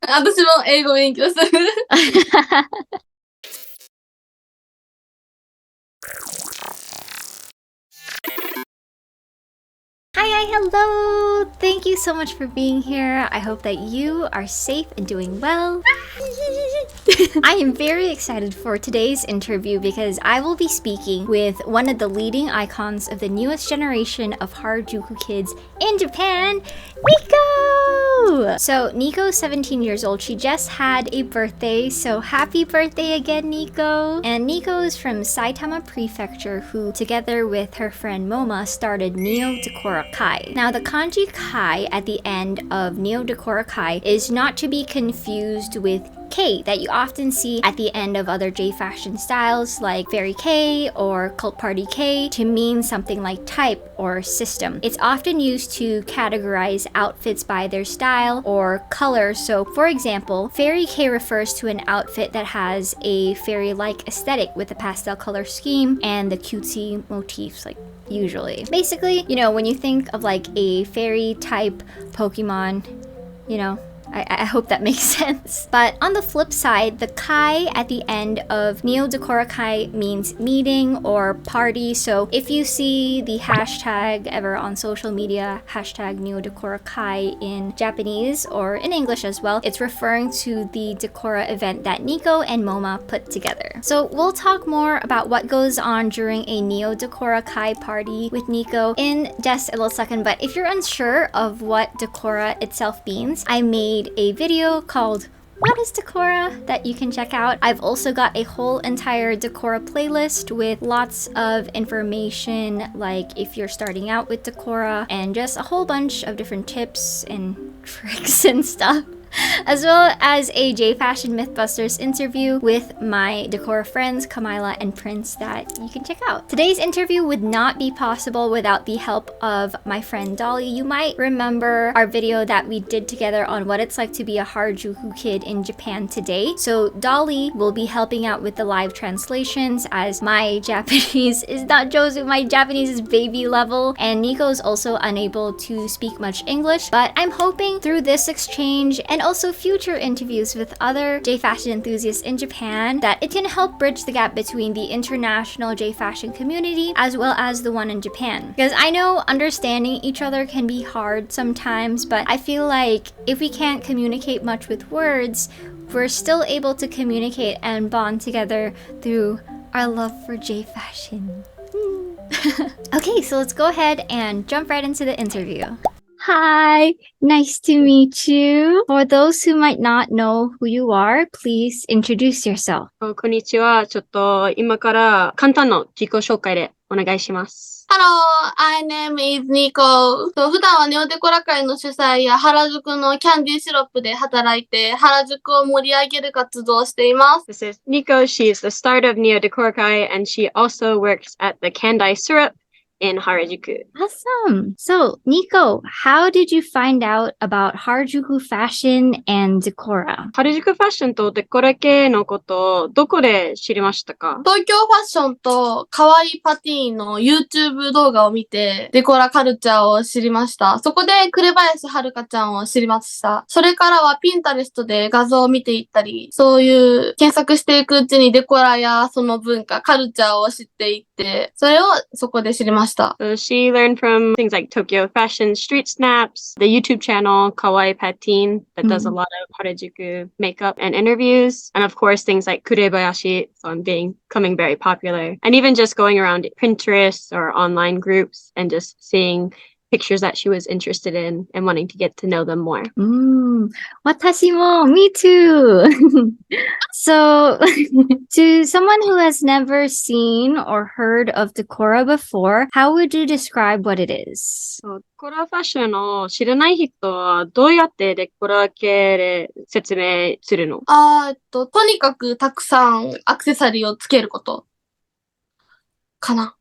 私も英語勉強する。Hi, hello! Thank you so much for being here. I hope that you are safe and doing well. I am very excited for today's interview because I will be speaking with one of the leading icons of the newest generation of Harajuku kids in Japan, Nico! So Nico's 17 years old. She just had a birthday, so happy birthday again, Nico! And Nico is from Saitama Prefecture, who together with her friend Moma started Neo Decora Kai. Now the kanji Kai at the end of Neo Decora Kai is not to be confused with K that you often see at the end of other J fashion styles like Fairy K or Cult Party K to mean something like type or system. It's often used to categorize outfits by their style or color. So for example, Fairy K refers to an outfit that has a fairy-like aesthetic with a pastel color scheme and the cutesy motifs, like usually. Basically, you know, when you think of like a fairy type Pokemon, you know, I hope that makes sense. But on the flip side, the Kai at the end of Neo Decora Kai means meeting or party. So if you see the hashtag ever on social media, hashtag Neo Decora Kai in Japanese or in English as well, it's referring to the Decora event that Nico and Moma put together. So we'll talk more about what goes on during a Neo Decora Kai party with Nico in just a little second. But if you're unsure of what Decora itself means, I made a video called What is Decora that you can check out. I've also got a whole entire Decora playlist with lots of information, like if you're starting out with Decora, and just a whole bunch of different tips and tricks and stuff, as well as a J Fashion Mythbusters interview with my Decora friends Kamila and Prince that you can check out. Today's interview would not be possible without the help of my friend Dolly. You might remember our video that we did together on what it's like to be a Harajuku kid in Japan today. So Dolly will be helping out with the live translations as my Japanese is not Josu, my Japanese is baby level, and Nico is also unable to speak much English, but I'm hoping through this exchange and also future interviews with other J fashion enthusiasts in Japan that it can help bridge the gap between the international J fashion community as well as the one in Japan. Because I know understanding each other can be hard sometimes, but I feel like if we can't communicate much with words, we're still able to communicate and bond together through our love for J fashion. Okay, so let's go ahead and jump right into the interview. Hi, nice to meet you. For those who might not know who you are, please introduce yourself. こんにちは。ちょっと今から簡単な自己紹介でお願いします。Hello, my name is Nico. 普段はネオデコラ会の主催や原宿のキャンディーシロップで働いて原宿を盛り上げる活動をしています。This is Nico. She is the start of Neo Decora Kai, and she also works at the Candy Syrup in Harajuku. Awesome. So, Nico, how did you find out about Harajuku fashion and Decora? 原宿ファッションとデコラ系のことをどこで知りましたか？東京ファッションと可愛いパティーンの YouTube 動画を見てデコラカルチャーを知りました。そこで紅林遥ちゃんを知りました。それからはピンタレストで画像を見ていったり、そういう検索していくうちにデコラやその文化、カルチャーを知っていって、それをそこで知りました。So she learned from things like Tokyo Fashion Street Snaps, the YouTube channel Kawaii Patin that does a lot of Harajuku makeup and interviews, and of course things like Kurebayashi on becoming very popular, and even just going around Pinterest or online groups and just seeing pictures that she was interested in and wanting to get to know them more. 私も, me too. So, to someone who has never seen or heard of Decora before, how would you describe what it is? デコラファッションを知らない人はどうやってデコラ系で説明するの？とにかくたくさんアクセサリーをつけることかな。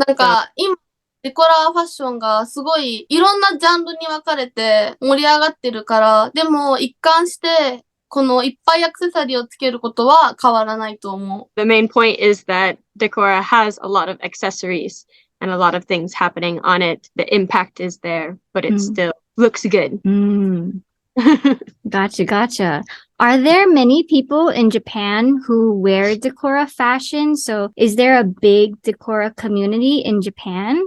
なんか、今、デコラファッションがすごいいろんなジャンルに分かれて盛り上がってるから、でも一貫してこのいっぱいアクセサリーをつけることは変わらないと思う。The main point is that Decora has a lot of accessories and a lot of things happening on it. The impact is there, but it's still looks good. Gotcha. Are there many people in Japan who wear Decora fashion? So is there a big Decora community in Japan?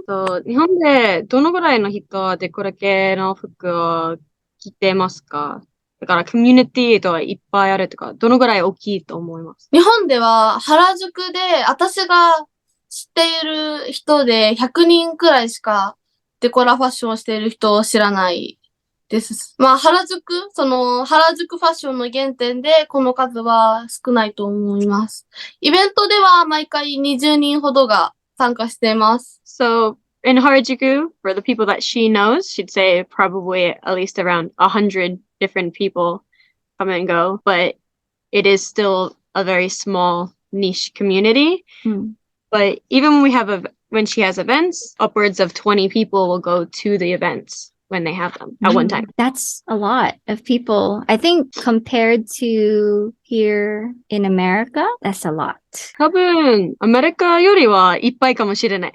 日本でどのぐらいの人はデコラ系の服を着てますか？だからコミュニティとかいっぱいあるとか、どのぐらい大きいと思います？日本では原宿で私が知っている人で100人くらいしかデコラファッションをしている人を知らないです。まあ原宿ファッションの原点でこの数は少ないと思います。イベントでは毎回20人ほどが参加しています。So in Harajuku, for the people that she knows, she'd say probably at least around 100 different people come and go, but it is still a very small niche community. But even when she has events, upwards of 20 people will go to the events when they have them at one time. That's a lot of people. I think compared to here in America, that's a lot. 多分、アメリカよりはいっぱいかもしれない。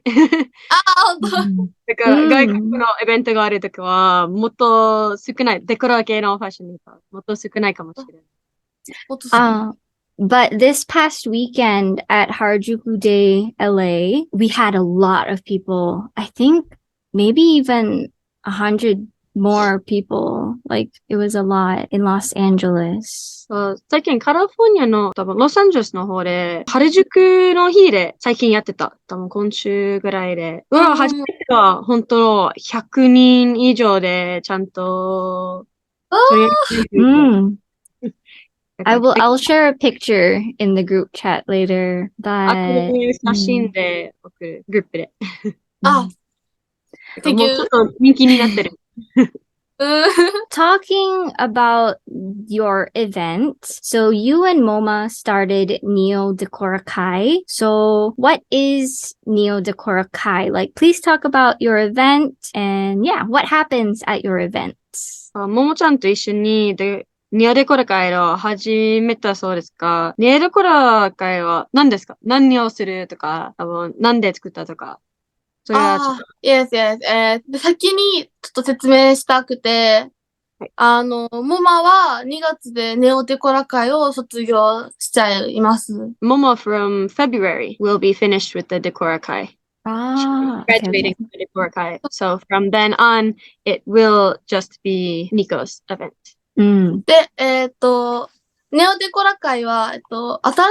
本当。だから外国のイベントがあるときは、もっと少ない。デコラ系のファッションがもっと少ないかもしれない。But this past weekend at Harajuku Day LA, we had a lot of people. I think maybe even 100 more people. Like, it was a lot in Los Angeles. 最近カリフォルニアの多分ロサンゼルスの方で原宿の日で最近やってた。多分今週ぐらいで。初めては本当100人以上でちゃんとI'll share a picture in the group chat later. But 写真で送るグループで。Thank もうちょっと人気になってる。Talking about your event, so you and Moma started Neo Decora Kai. So what is Neo Decora Kai? Like, please talk about your event and what happens at your events? ももちゃんと一緒にニオデコラ会を始めたそうですが、ニオデコラ会は何ですか？何をするとか、何で作ったとか。それはちょっと。Yes. 先にちょっと説明したくて、モマは2月でネオデコラ会を卒業しちゃいます。Momo from February will be finished with the Decora Kai. Graduating from the Decora Kai. So from then on, it will just be Nico's event. で、ネオデコラ界は、新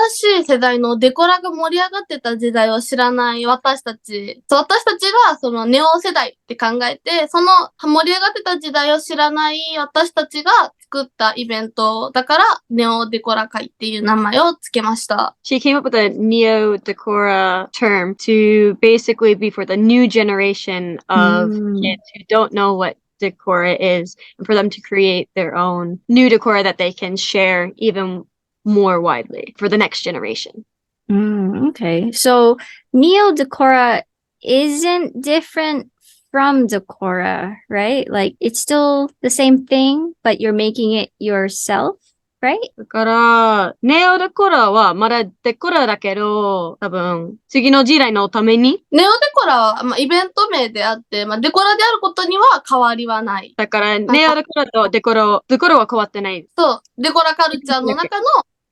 しい世代のデコラが盛り上がってた時代を知らない私たちがそのネオ世代って考えて、その盛り上がってた時代を知らない私たちが作ったイベントだから、ネオデコラ界っていう名前をつけました。She came up with a Neo Decora term to basically be for the new generation of kids who don't know what Decora is, and for them to create their own new Decora that they can share even more widely for the next generation. Okay. So Neo Decora isn't different from Decora, right? Like, it's still the same thing, but you're making it yourself, right? だから、ネオデコラはまだデコラだけど、多分、次の時代のために。ネオデコラは、イベント名であって、デコラであることには変わりはない。だから、ネオデコラとデコラは変わってない。そう。デコラカルチャーの中の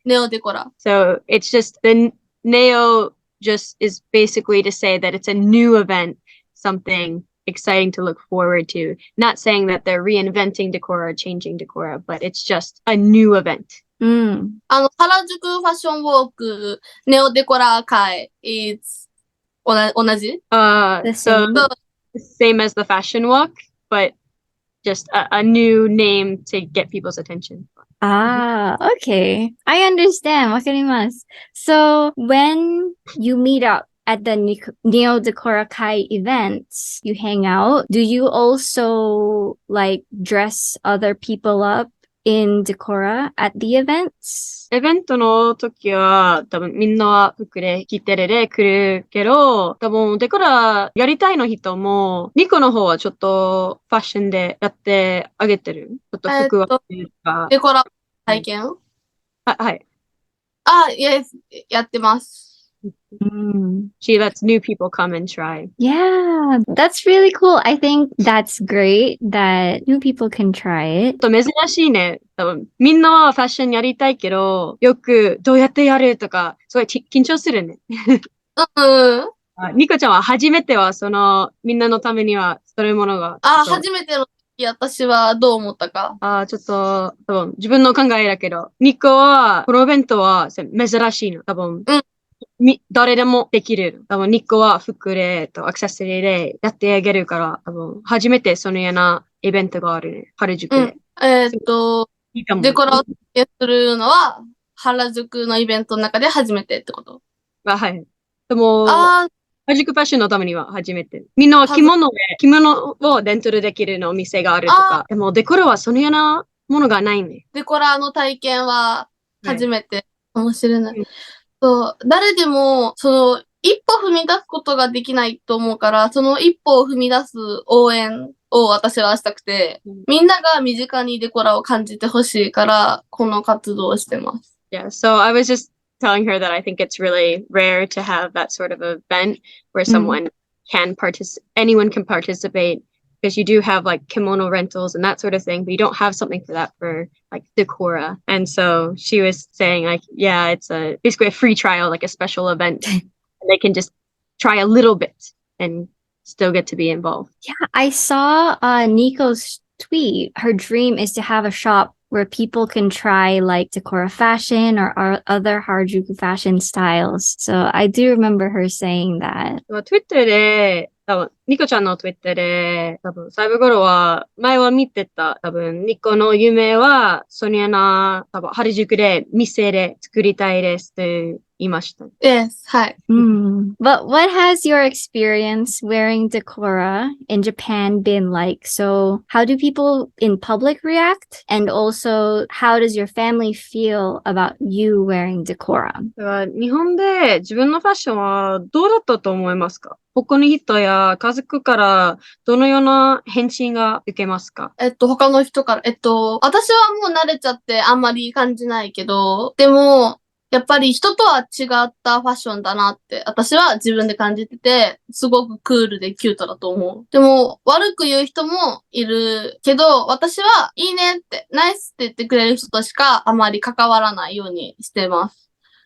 ネオデコラ。So, it's just, the Neo just is basically to say that it's a new event, something exciting to look forward to. Not saying that they're reinventing Decora or changing Decora, but it's just a new event. 原宿ファッションウォーク、ネオデコラ会 is 同じ So same as the fashion walk, but just a new name to get people's attention. Okay. I understand. わかります。So when you meet up at the Neo Decora Kai events, you hang out. Do you also like dress other people up in Decora at the events? イベントの時は多分みんな服で着てで来るけど、多分デコラやりたいの人も、ニコの方はちょっとファッションでやってあげてる。ちょっと服はっていうか。デコラ体験はい。イエス、やってます。Mm. She lets new people come and try. Yeah, that's really cool. I think that's great that new people can try it. ちょっと珍しいね。多分みんなはファッションやりたいけど、よくどうやってやるとか、すごい緊張するね。うん。ニコちゃんは初めては、みんなのためには、そういうものが、初めての時、私はどう思ったか。ちょっと、多分自分の考えだけど、ニコは、このイベントは珍しいの。多分、うん誰でもできる。多分、ニコは服で、アクセサリーでやってあげるから、多分、初めてそのようなイベントがあるね。原宿で。いいかも。デコラを体験するのは、原宿のイベントの中で初めてってこと？はい。でも、あ原宿ファッションのためには初めて。みんなは着物をレンタルできるのお店があるとか。でも、デコラはそのようなものがないね。デコラの体験は初めてかもしれない。うんそう、誰でも、一歩踏み出すことができないと思うから、その一歩を踏み出す応援を私はしたくて、みんなが身近にデコラを感じてほしいから、この活動をしてます。Yeah, so I was just telling her that I think it's really rare to have that sort of event where anyone can participate because you do have like kimono rentals and that sort of thing, but you don't have something for that for like Decora. And so she was saying like, yeah, it's basically a free trial, like a special event. And they can just try a little bit and still get to be involved. Yeah, I saw Nico's tweet. Her dream is to have a shop where people can try like Decora fashion or other Harajuku fashion styles. So I do remember her saying that. Twitter で、ニコちゃんの Twitter で、サイブゴロは、前は見てた、ニコの夢は、ソニアナ、原宿で、店で作りたいですって言いました。Yes, はい。But what has your experience wearing Decora in Japan been like? So how do people in public react? And also, how does your family feel about you wearing Decora? 日本で自分のファッションはどうだったと思いますか？他の人や家族からどのような返信が受けますか？他の人から、私はもう慣れちゃってあんまり感じないけど、でも、やっぱり人とは違ったファッションだなって私は自分で感じてて、すごくクールでキュートだと思う。でも悪く言う人もいるけど、私はいいねって、ナイスって言ってくれる人としかあまり関わらないようにしてます。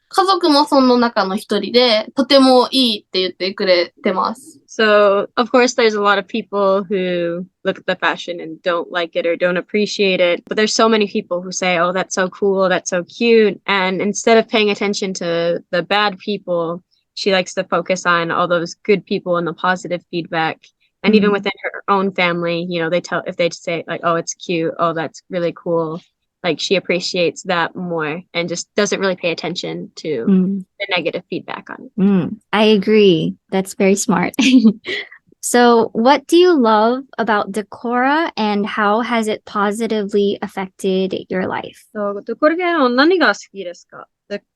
家族もその中の一人で、とてもいいって言ってくれてます。So, of course, there's a lot of people who look at the fashion and don't like it or don't appreciate it. But there's so many people who say, oh, that's so cool, that's so cute. And instead of paying attention to the bad people, she likes to focus on all those good people and the positive feedback. And even within her own family, if they say like, oh, it's cute, oh, that's really cool. Like she appreciates that more and just doesn't really pay attention to the negative feedback on it. I agree. That's very smart. So what do you love about Decora and how has it positively affected your life? これで何が好きですか？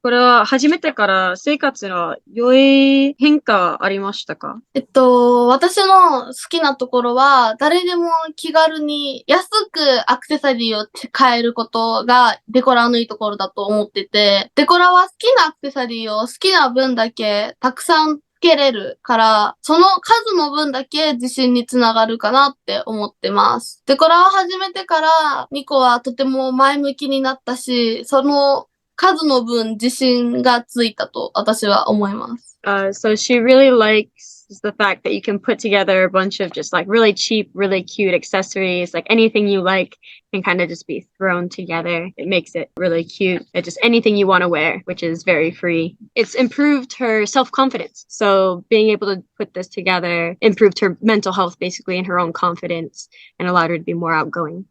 これは初めてから生活の良い変化ありましたか？私の好きなところは、誰でも気軽に安くアクセサリーを買えることがデコラのいいところだと思ってて、デコラは好きなアクセサリーを好きな分だけたくさんつけれるから、その数の分だけ自信につながるかなって思ってます。デコラを始めてから、ニコはとても前向きになったし、その数の分自信がついたと私は思います。So she really likes the fact that you can put together a bunch of just like really cheap, really cute accessories, like anything you like can kind of just be thrown together. It makes it really cute. It's just anything you want to wear, which is very free. It's improved her self-confidence. So being able to put this together improved her mental health basically and her own confidence and allowed her to be more outgoing.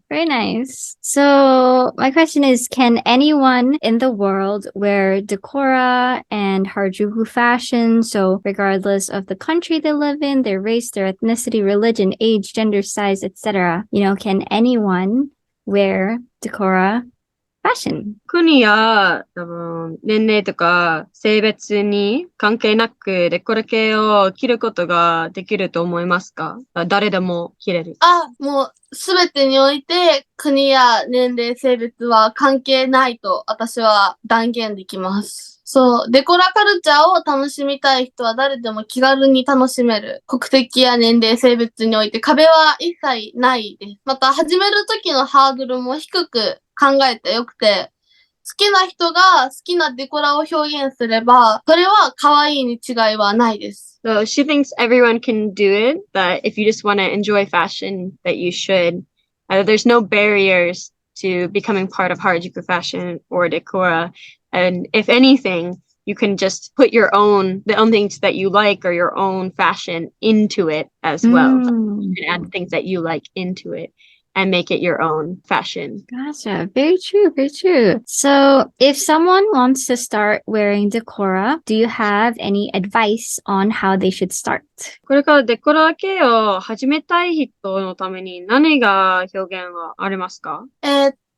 Very nice. So my question is, can anyone in the world wear Decora and Harajuku fashion? So regardless of the country they live in, their race, their ethnicity, religion, age, gender, size, etc. Can anyone wear Decora fashion? 国や多分年齢とか性別に関係なくデコラ系を着ることができると思いますか？誰でも着れる。もうすべてにおいて国や年齢、性別は関係ないと私は断言できます。そう、デコラカルチャーを楽しみたい人は誰でも気軽に楽しめる。国籍や年齢、性別において壁は一切ないです。また始める時のハードルも低く考えてよくて、好きな人が好きなデコラを表現すれば、それは可愛いに違いはないです。So she thinks everyone can do it, that if you just want to enjoy fashion, that you should. There's no barriers to becoming part of Harajuku fashion or Decora. And if anything, you can just put the own things that you like or your own fashion into it as well. You can add things that you like into it and make it your own fashion. Gotcha. Very true. Very true. So if someone wants to start wearing Decora, do you have any advice on how they should start? これからデコラ系を始めたい人のために何が表現はありますか？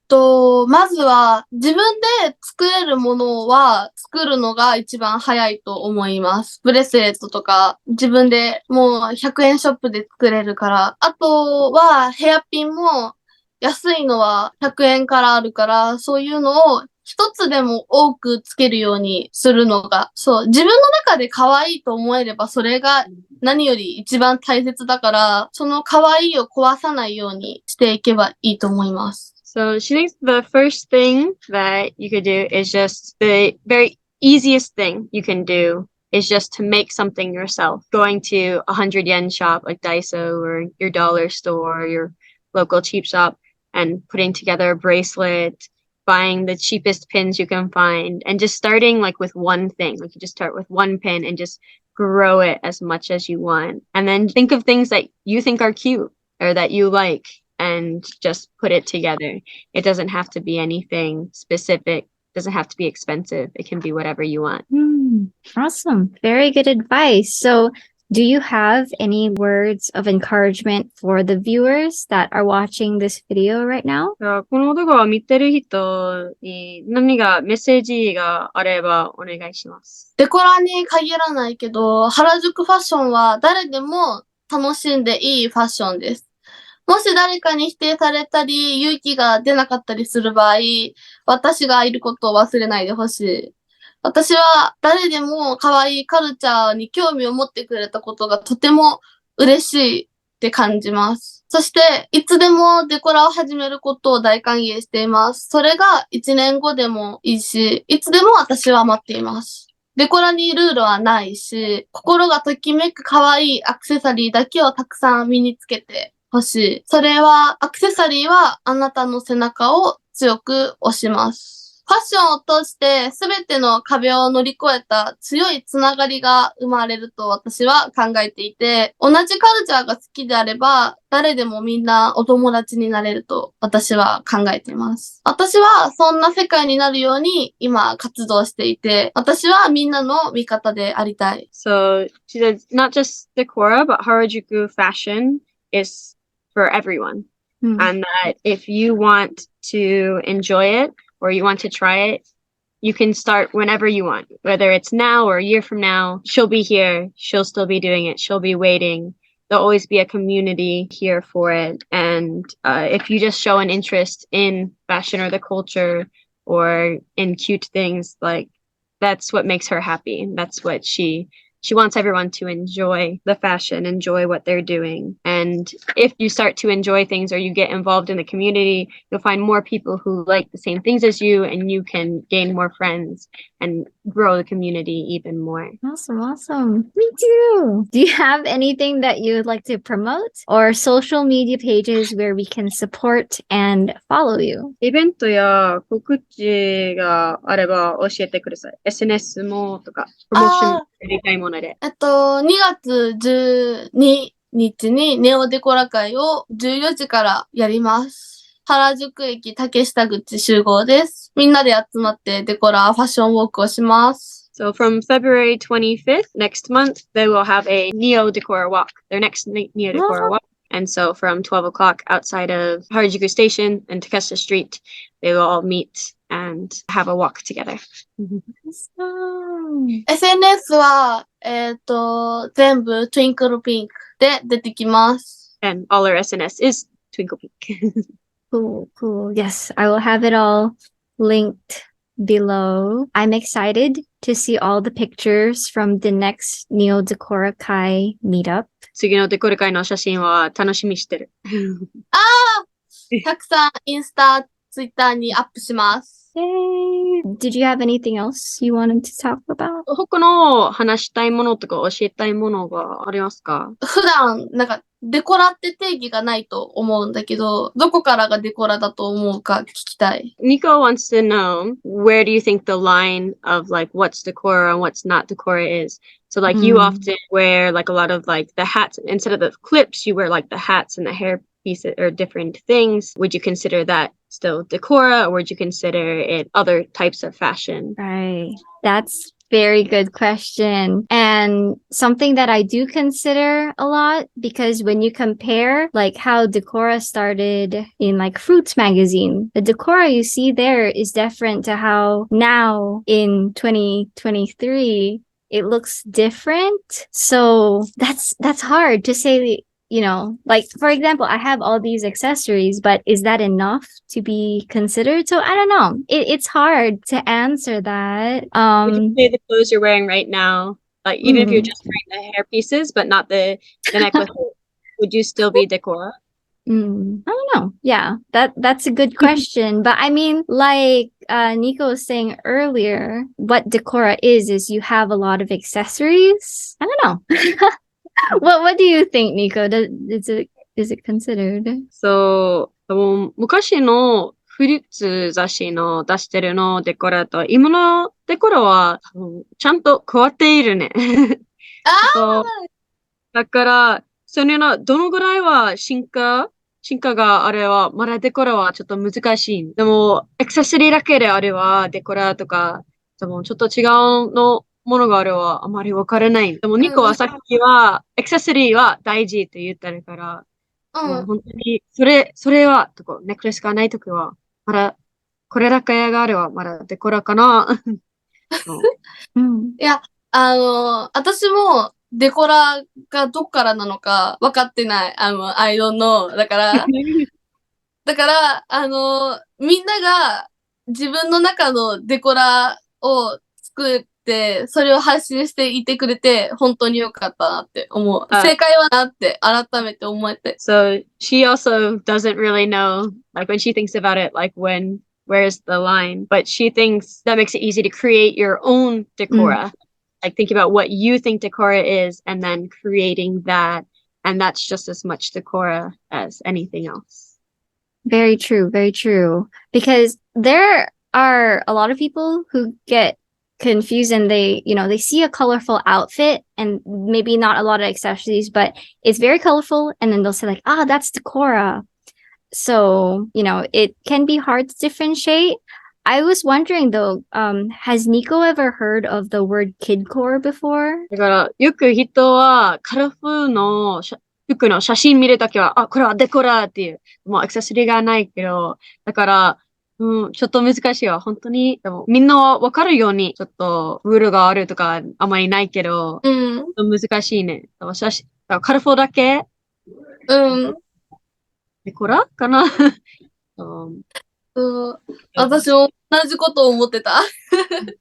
まずは自分で作れるものは作るのが一番早いと思います。ブレスレットとか自分でもう100円ショップで作れるから。あとはヘアピンも安いのは100円からあるから、そういうのを一つでも多くつけるようにするのが、そう、自分の中で可愛いと思えればそれが何より一番大切だから、その可愛いを壊さないようにしていけばいいと思います。So she thinks the first thing that you could do is just the very easiest thing you can do is just to make something yourself. Going to a 100 yen shop like Daiso or your dollar store or your local cheap shop and putting together a bracelet, buying the cheapest pins you can find, and just starting like with one thing. Like you just start with one pin and just grow it as much as you want. And then think of things that you think are cute or that you like and just put it together. It doesn't have to be anything specific. It doesn't have to be expensive. It can be whatever you want. Awesome. Very good advice. So do you have any words of encouragement for the viewers that are watching this video right now? この動画を見てる人に何がメッセージがあればお願いします。デコラに限らないけど、原宿ファッションは誰でも楽しんでいいファッションです。もし誰かに否定されたり、勇気が出なかったりする場合、私がいることを忘れないでほしい。私は誰でも可愛いカルチャーに興味を持ってくれたことがとても嬉しいって感じます。そして、いつでもデコラを始めることを大歓迎しています。それが1年後でもいいし、いつでも私は待っています。デコラにルールはないし、心がときめく可愛いアクセサリーだけをたくさん身につけてほしい。それは、アクセサリーはあなたの背中を強く押します。ファッションを通して全ての壁を乗り越えた強いつながりが生まれると私は考えていて、同じカルチャーが好きであれば、誰でもみんなお友達になれると私は考えています。私はそんな世界になるように今活動していて、私はみんなの味方でありたい。So she says not just Decora, but Harajuku fashion is for everyone. And that if you want to enjoy it, or you want to try it, you can start whenever you want, whether it's now or a year from now. She'll be here. She'll still be doing it. She'll be waiting. There'll always be a community here for it. And if you just show an interest in fashion or the culture or in cute things, like that's what makes her happy. That's what she wants everyone to enjoy the fashion, enjoy what they're doing. And if you start to enjoy things or you get involved in the community, you'll find more people who like the same things as you, and you can gain more friends and grow the community even more. Awesome, awesome. Me too. Do you have anything that you would like to promote or social media pages where we can support and follow you? イベントや告知があれば教えてください。SNS もとか、プロモーションやりたいもので。2月12日にネオデコラ会を14時からやります。原宿駅竹下口集合です。みんなで集まってデコラファッションウォークをします。So from February 25th, next month, they will have a Neo Decora walk, their next Neo Decora walk. And so from 12 o'clock outside of Harajuku Station and Takeshita Street, they will all meet and have a walk together. SNS は、全部 Twinkle Pink で出てきます。And all our SNS is Twinkle Pink. Cool, cool. Yes, I will have it all linked below. I'm excited to see all the pictures from the next Neo Decora Kai meetup. 次のデコレ会の写真は楽しみにしてる。たくさんインスタ、ツイッターにアップします。Yay! Did you have anything else you wanted to talk about? 他の話したいものとか教えたいものがありますか？普段、デコラって定義がないと思うんだけど、どこからがデコラだと思うか聞きたい。Nico wants to know, where do you think the line of like what's decora and what's not decora is? So like you often wear like a lot of like the hats, instead of the clips, you wear like the hats and the hair pieces or different things. Would you consider that still decora, or would you consider it other types of fashion? Right. That's very good question. And something that I do consider a lot, because when you compare like how Decora started in like Fruits magazine, the Decora you see there is different to how now in 2023 it looks different. So that's hard to say. You know, like for example, I have all these accessories, but is that enough to be considered? So I don't know. It's hard to answer that. Would you say the clothes you're wearing right now, like even if you're just wearing the hair pieces but not the necklace, would you still be decora? I don't know. Yeah, that's a good question. But I mean, like Nico was saying earlier, what decora is you have a lot of accessories. I don't know. What do you think, Nico? Is it considered? So, 昔のフルーツ雑誌の出してるのデコラと今のデコラはちゃんと変わっているね。そうだから、それのどのぐらいは進化があれは、まだデコラはちょっと難しい。でも、アクセサリーだけであれば、デコラとか、でもちょっと違うのものがあれはあまりわからない。でも、ニコはさっきは、アクセサリーは大事と言ったから、もう本当に、それは、ネックレスがないときは、まだ、これだけがあれば、まだデコラかな。いや、私もデコラがどっからなのか分かってない。I don't know. だから、みんなが自分の中のデコラを作って、それを発信していてくれて、本当に良かったなって思う。正解はなって改めて思えて。So, she also doesn't really know, like when she thinks about it, like where's the line? But she thinks that makes it easy to create your own decora. Like think about what you think decora is and then creating that. And that's just as much decora as anything else. Very true, very true. Because there are a lot of people who get confused and they see a colorful outfit and maybe not a lot of accessories, but it's very colorful. And then they'll say like, that's Decora. So, it can be hard to differentiate. I was wondering though, has Nico ever heard of the word kidcore before? だから、よく人はカラフルの服の写真見るときは、これはデコラっていう、もうアクセサリーがないけど、だから、ちょっと難しいわ。本当に、でもみんなわかるように、ちょっとルールがあるとかあまりないけど、難しいね。カラフルだけデコラかな私も同じことを思ってた。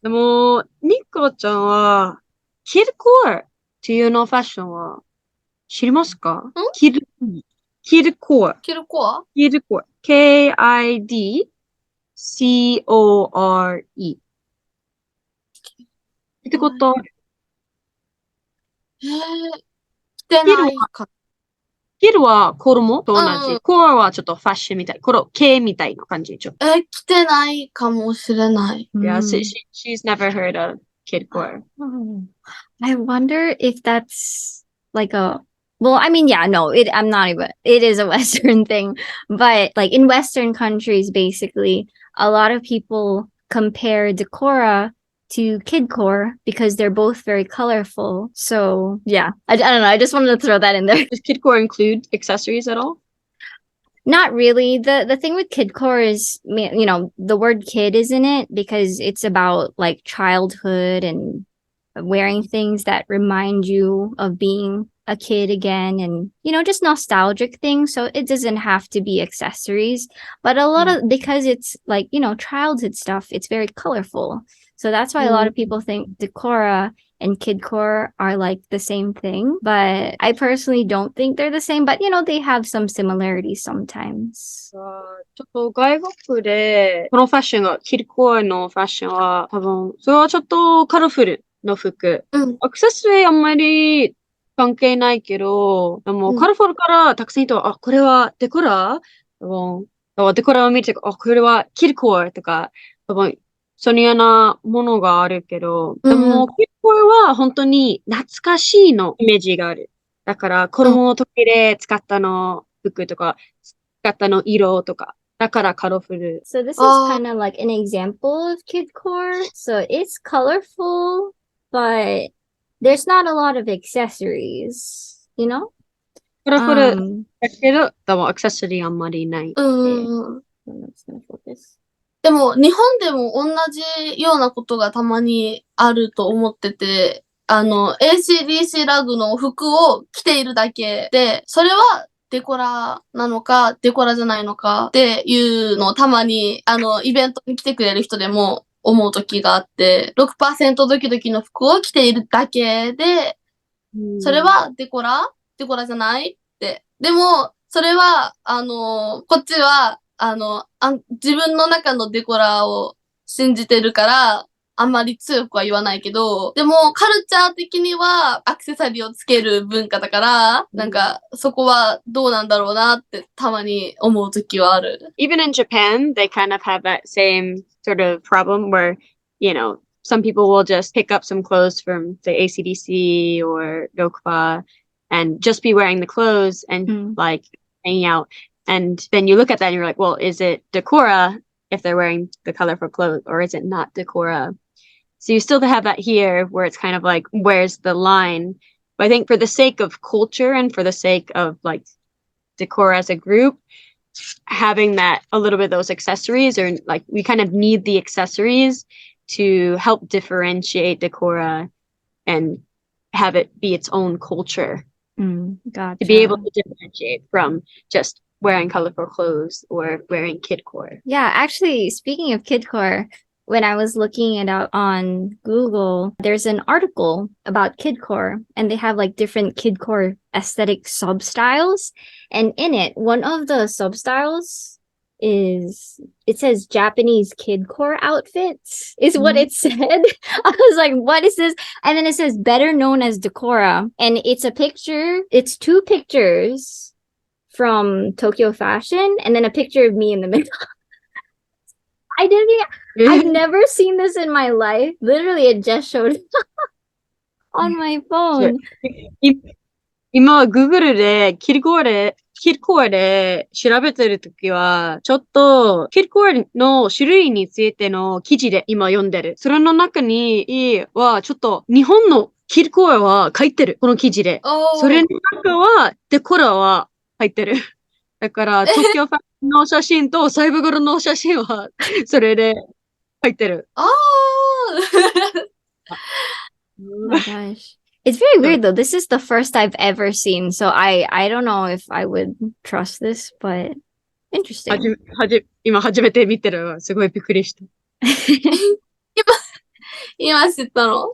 でも、ニコちゃんは、キルコアっていうのファッションは知りますか？キルコア。キルコア？キルコア。K-I-D-C-O-R-E。ってことある？着てないか。キルは子供と同じ。コアはちょっとファッションみたい。K みたいな感じ。ちょっと。着てないかもしれない。Yeah, she's never heard of kidcore. I wonder if that's like well, I mean, yeah, no, it is a Western thing, but like in Western countries, basically, a lot of people compare Decora to kidcore because they're both very colorful. So yeah, I don't know. I just wanted to throw that in there. Does kidcore include accessories at all? Not really. The thing with kidcore is, you know, the word kid is in it because it's about like childhood and wearing things that remind you of being a kid again, and you know, just nostalgic things. So it doesn't have to be accessories, but a lot of, because it's like, you know, childhood stuff, it's very colorful. So that's why a lot of people think decora and kidcore are like the same thing, but I personally don't think they're the same, but you know, they have some similarities sometimes. ちょっと外国で、このファッションが、キルコアのファッションは、多分、それはちょっとカラフルの服。アクセサリーあんまり関係ないけど、でもカラフルからたくさん人は、あ、これはデコラデコラを見て、あ、これはキルコアとか、多分、そのようなものがあるけど、でも、キルコアは本当に懐かしいのイメージがある。だから、子供の時で使ったの服とか、使ったの色とか、だからカラフル。So this is kind of like an example of kidcore. So it's colorful, but there's not a lot of accessories, you know? カラフルだけど、でもアクセサリーあんまりない。でも、日本でも同じようなことがたまにあると思ってて、ACDC ラグの服を着ているだけで、それはデコラなのか、デコラじゃないのかっていうのをたまに、イベントに来てくれる人でも思う時があって、6% ドキドキの服を着ているだけで、それはデコラじゃないって。でも、それは、こっちは、自分の中のデコラを信じてるから、あんまり強くは言わないけど、でもカルチャー的にはアクセサリーをつける文化だから、なんかそこはどうなんだろうなってたまに思うときはある。Even in Japan, they kind of have that same sort of problem where, you know, some people will just pick up some clothes from, say, ACDC or Dokpa and just be wearing the clothes and like hanging out. And then you look at that and you're like, well, is it decora if they're wearing the colorful clothes, or is it not decora? So you still have that here where it's kind of like, where's the line? But I think for the sake of culture and for the sake of like decora as a group, having that a little bit of those accessories, or like we kind of need the accessories to help differentiate decora and have it be its own culture. Gotcha. To be able to differentiate from just wearing colorful clothes or wearing kidcore. Yeah, actually, speaking of kidcore, when I was looking it up on Google, there's an article about kidcore, and they have like different kidcore aesthetic sub-styles. And in it, one of the sub-styles is, it says Japanese kidcore outfits is what it said. I was like, what is this? And then it says better known as decora. And it's a picture, it's two pictures from Tokyo Fashion, and then a picture of me in the middle. I've never seen this in my life. Literally, it just showed on my phone. 今、Google でキルコアで調べてるときは、ちょっとキルコアの種類についての記事で今読んでる。それの中には、ちょっと日本のキルコアは書いてる。この記事で。それの中は、デコラは入ってる。だから、東京ファッションの写真とサイブグルの写真は、それで入ってる。Oh my gosh. It's very weird though. This is the first I've ever seen, so I don't know if I would trust this, but interesting. 今初めて見てる。すごいびっくりした。今知ったの？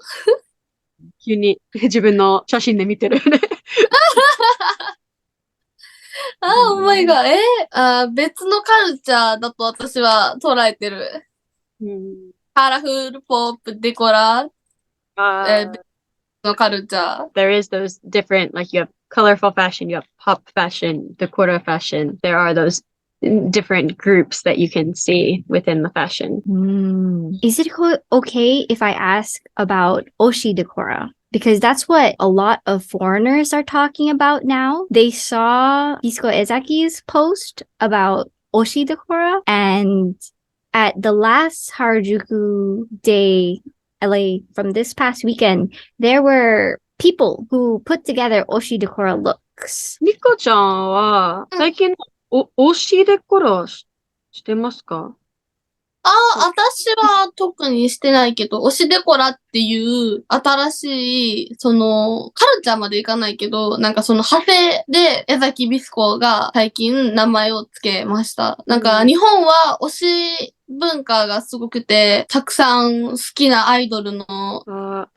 急に自分の写真で見てるね。Oh my god. 別のカルチャーだと私は捉えてる。カラフルポップデコラ。のカルチャー。There is those different, like you have colorful fashion, you have pop fashion, decora fashion. There are those different groups that you can see within the fashion. Is it okay if I ask about Oshi Decora? Because that's what a lot of foreigners are talking about now. They saw Hisako Ezaki's post about Oshi Decora, and at the last Harajuku day LA from this past weekend, there were people who put together Oshi Decora looks. ニコちゃんは最近推しデコラしてますか？私は特にしてないけど、推しデコラっていう新しい、カルチャーまでいかないけど、なんかその派生で江崎ビスコが最近名前をつけました。なんか日本は推し文化がすごくて、たくさん好きなアイドルのは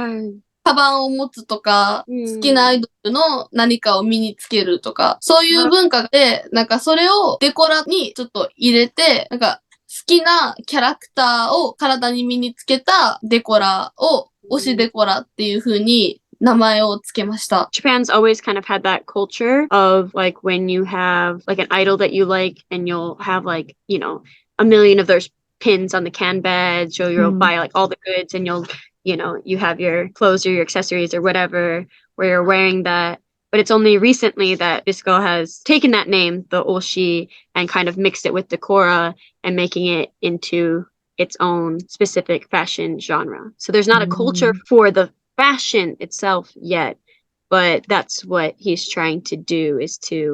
い。カバンを持つとか、好きなアイドルの何かを身につけるとか、そういう文化で、なんかそれをデコラにちょっと入れて、なんか好きなキャラクターを体に身につけたデコラを推しデコラっていう風に名前をつけました。Japan's always kind of had that culture of like when you have like an idol that you like and you'll have like, you know, a million of those pins on the can badge or you'll buy like all the goods and you have your clothes or your accessories or whatever where you're wearing that. But it's only recently that Bisco has taken that name, the Oshi, and kind of mixed it with Decora and making it into its own specific fashion genre. So there's not a culture for the fashion itself yet, but that's what he's trying to do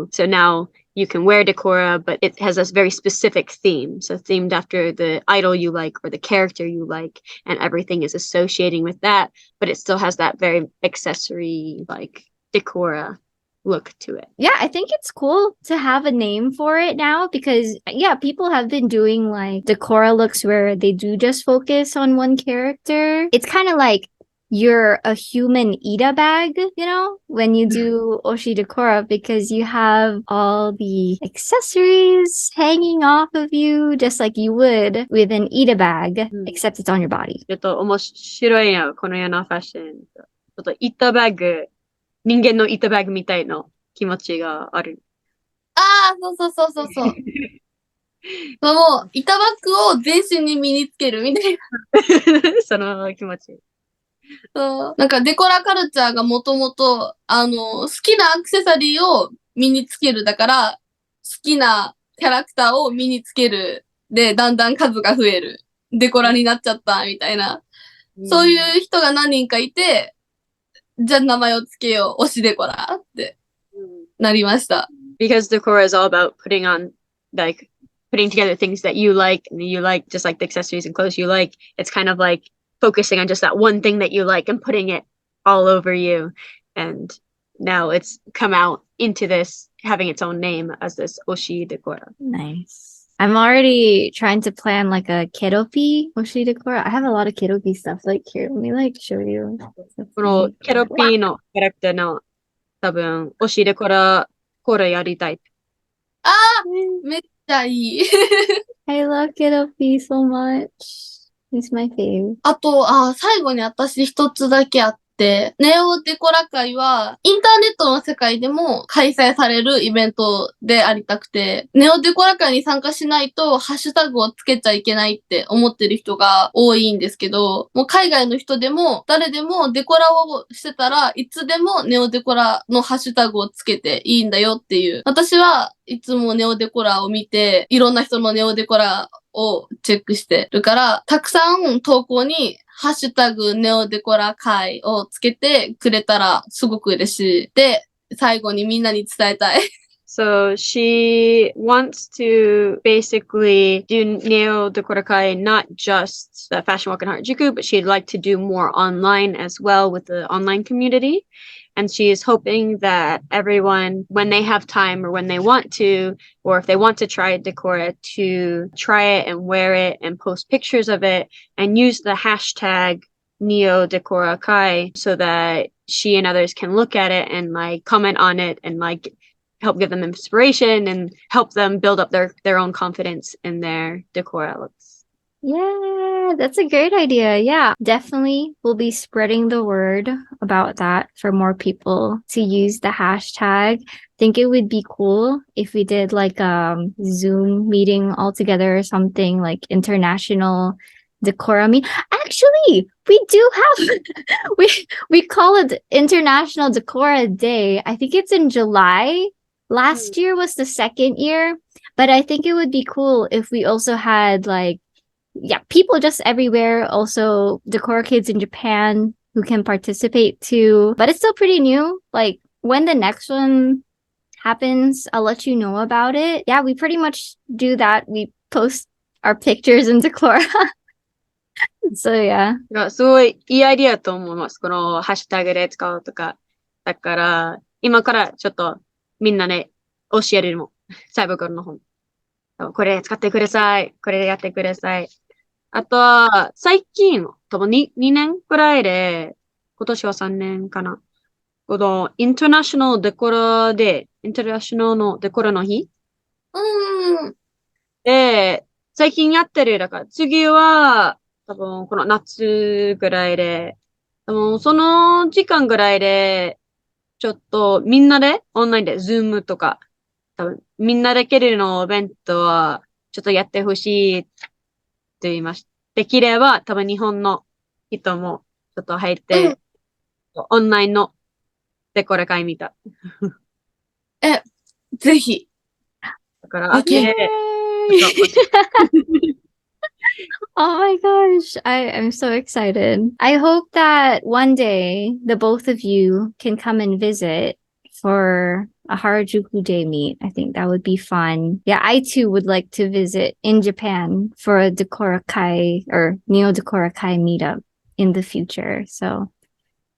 so now you can wear Decora, but it has a very specific theme. So themed after the idol you like or the character you like, and everything is associating with that, but it still has that very accessory like Decora look to it. Yeah, I think it's cool to have a name for it now because, yeah, people have been doing like Decora looks where they do just focus on one character. It's kind of like you're a human Ida bag, when you do Oshi Decora because you have all the accessories hanging off of you just like you would with an Ida bag, except it's on your body. ちょっと面白いな、このようなファッション。ちょっとイッタバッグ、人間のイッタバッグみたいな気持ちがある。そう。もう、板バッグを全身に身につけるみたいな。その気持ち。なんかデコラカルチャーがもともと、好きなアクセサリーを身につけるだから、好きなキャラクターを身につける。で、だんだん数が増える。デコラになっちゃった、みたいな。そういう人が何人かいて、じゃあ名前をつけよう、推しデコラってなりました。Because Decora is all about putting together things that you like, and you like just like the accessories and clothes you like. It's kind of like focusing on just that one thing that you like and putting it all over you. And now it's come out into this, having its own name as this Oshi Decora. Nice. I'm already trying to plan like a Keropi Oshi Decora. I have a lot of Keropi stuff. Like here, let me like show you. このケロピーのキャラクターの多分、Oshi Decoraコーラやりたい。めっちゃいい。I love Keropi so much. He's my fave. あと、最後に私一つだけあって、ネオデコラ会は、インターネットの世界でも開催されるイベントでありたくて、ネオデコラ会に参加しないと、ハッシュタグをつけちゃいけないって思ってる人が多いんですけど、もう海外の人でも、誰でもデコラをしてたらいつでもネオデコラのハッシュタグをつけていいんだよっていう。私はいつもネオデコラを見て、いろんな人のネオデコラをチェックしてるから、たくさん投稿にハッシュタグネオデコラ会をつけてくれたらすごく嬉しい。で、最後にみんなに伝えたい。So she wants to basically do Neo Decora Kai, not just the fashion walk in Harajuku, but she'd like to do more online as well with the online community. And she is hoping that everyone, when they have time or when they want to, or if they want to try Decora, to try it and wear it and post pictures of it and use the hashtag Neo Decora Kai so that she and others can look at it and like comment on it and like help give them inspiration and help them build up their own confidence in their Decora looks. Yeah, that's a great idea. Yeah, definitely we'll be spreading the word about that for more people to use the hashtag. Think it would be cool if we did like a Zoom meeting all together or something like international Decora meet. Actually, we do have we call it International Decora Day. I think it's in July. Last year was the second year, but I think it would be cool if we also had like people just everywhere, also Decora kids in Japan who can participate too. But it's still pretty new. Like when the next one happens, I'll let you know about it. Yeah, we pretty much do that. We post our pictures in Decora. So yeah. すごいいいアイディアだと思います。このハッシュタグで使うとか。だから、今からちょっとみんなね、教えるもん。サイボーグの本。これ使ってください。これやってください。あとは、最近、多分2年くらいで、今年は3年かな。このインターナショナルデコラで、インターナショナルのデコラの日で、最近やってる。だから次は、多分この夏ぐらいで、多分その時間ぐらいで、ちょっとみんなで、オンラインで、ズームとか、多分みんなできるのイベントは、ちょっとやってほしいと言いました。できれば、多分日本の人もちょっと入って、オンラインのデコラ会見た。ぜひ。だから、Yay! Oh my gosh, I'm so excited. I hope that one day the both of you can come and visit for a Harajuku Day meet. I think that would be fun. Yeah, I too would like to visit in Japan for a Decora Kai or Neo Decora Kai meetup in the future. So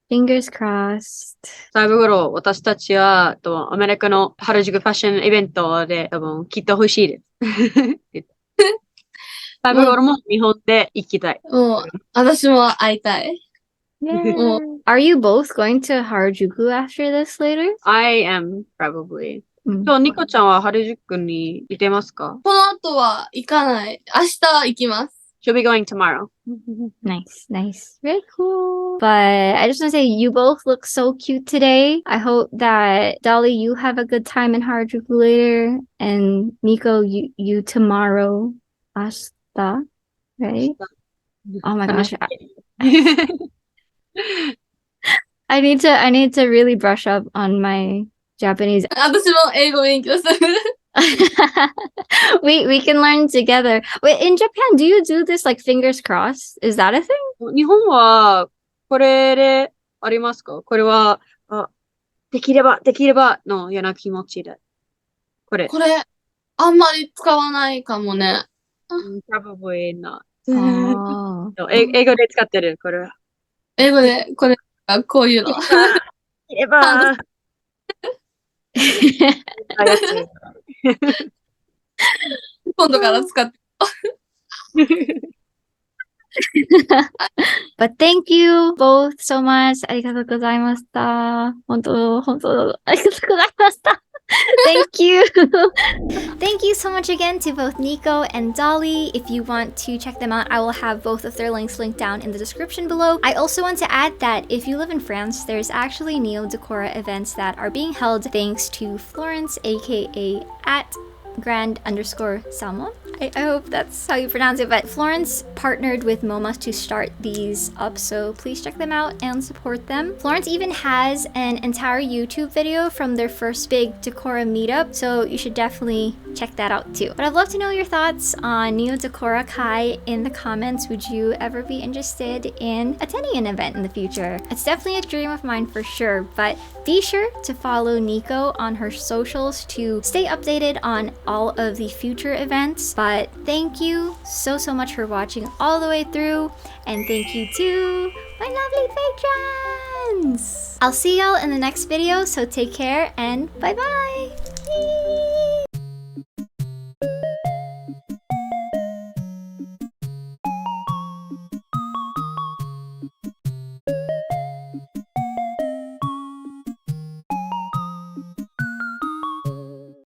fingers crossed. 最後頃、私たちは、アメリカの原宿ファッションイベントで多分来てほしいです。最後頃も日本で行きたい。もう、私も会いたい。Are you both going to Harajuku after this later? I am, probably. 今日、ニコちゃんは原宿にいてますか？この後は行かない。明日行きます。She'll be going tomorrow. Nice, nice. Very cool. But I just want to say, you both look so cute today. I hope that, Dolly, you have a good time in Harajuku later. And Nico, you tomorrow. Ashita, right? Oh my gosh. I need to really brush up on my Japanese. 私も英語勉強する。we can learn together. Wait, in Japan, do you do this like fingers crossed? Is that a thing? 日本はこれでありますか？これは、できればのような気持ちで。これ。これ、あんまり使わないかもね。Probably not. 英語で使ってる、これは。英語で、これ、こういうの。できれば。今度から使って。But thank you both so much. ありがとうございました。本当ありがとうございました。Thank you. Thank you so much again to both Nico and Dolly. If you want to check them out, I will have both of their links linked down in the description below. I also want to add that if you live in France, there's actually Neo Decora events that are being held thanks to Florence, aka at @grand_salmon. I hope that's how you pronounce it, but Florence partnered with MoMA to start these up, so please check them out and support them. Florence even has an entire YouTube video from their first big Decora meetup, so you should definitely check that out too. But I'd love to know your thoughts on Neo Decora Kai in the comments. Would you ever be interested in attending an event in the future? It's definitely a dream of mine for sure, but be sure to follow Nico on her socials to stay updated on all of the future events. But thank you so much for watching all the way through, and thank you to my lovely patrons! I'll see y'all in the next video, so take care and bye bye!